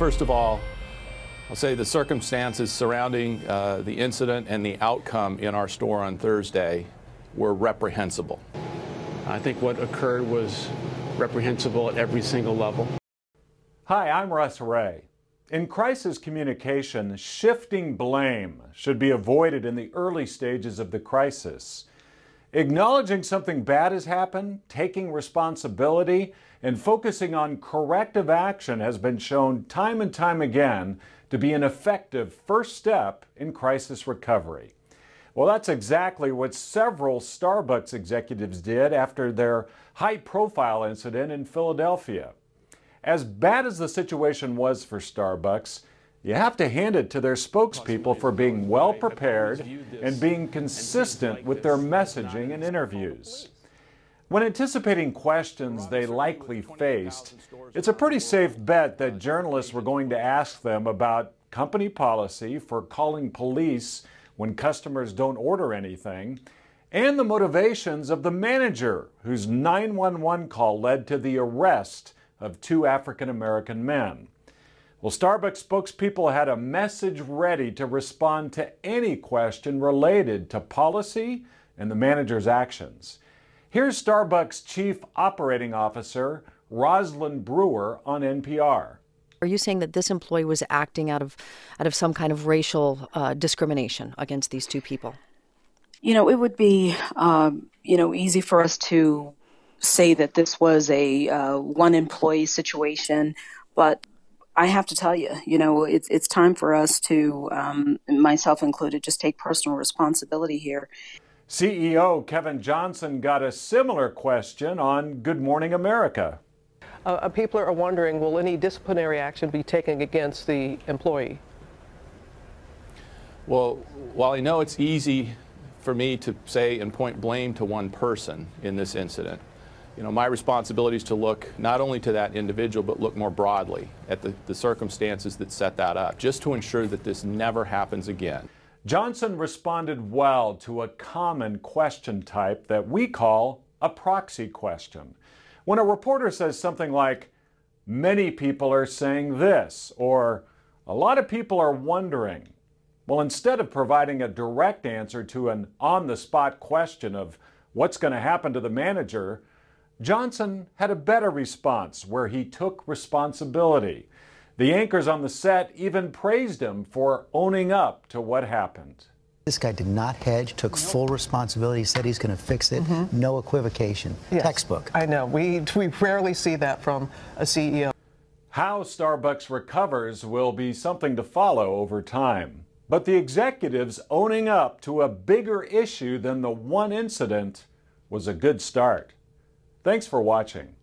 First of all, I'll say the circumstances surrounding the incident and the outcome in our store on Thursday were reprehensible. I think what occurred was reprehensible at every single level. Hi, I'm Russ Rhea. In crisis communication, shifting blame should be avoided in the early stages of the crisis. Acknowledging something bad has happened, taking responsibility, and focusing on corrective action has been shown time and time again to be an effective first step in crisis recovery. Well, that's exactly what several Starbucks executives did after their high-profile incident in Philadelphia. As bad as the situation was for Starbucks, you have to hand it to their spokespeople for being well prepared and being consistent with their messaging and interviews. When anticipating questions they likely faced, it's a pretty safe bet that journalists were going to ask them about company policy for calling police when customers don't order anything, and the motivations of the manager whose 911 call led to the arrest of 2 African-American men. Well, Starbucks spokespeople had a message ready to respond to any question related to policy and the manager's actions. Here's Starbucks Chief Operating Officer Rosalind Brewer on NPR. Are you saying that this employee was acting out of some kind of racial discrimination against these 2 people? You know, it would be, easy for us to say that this was a one employee situation, but I have to tell you, it's time for us to, myself included, just take personal responsibility here. CEO Kevin Johnson got a similar question on Good Morning America. People are wondering, will any disciplinary action be taken against the employee? Well, while I know it's easy for me to say and point blame to one person in this incident, my responsibility is to look not only to that individual, but look more broadly at the circumstances that set that up, just to ensure that this never happens again. Johnson responded well to a common question type that we call a proxy question. When a reporter says something like, "Many people are saying this," or "A lot of people are wondering," well, instead of providing a direct answer to an on-the-spot question of what's going to happen to the manager, Johnson had a better response where he took responsibility. The anchors on the set even praised him for owning up to what happened. This guy did not hedge, took full responsibility, said he's going to fix it, no equivocation. Yes. Textbook. I know. We rarely see that from a CEO. How Starbucks recovers will be something to follow over time. But the executives owning up to a bigger issue than the one incident was a good start. Thanks for watching.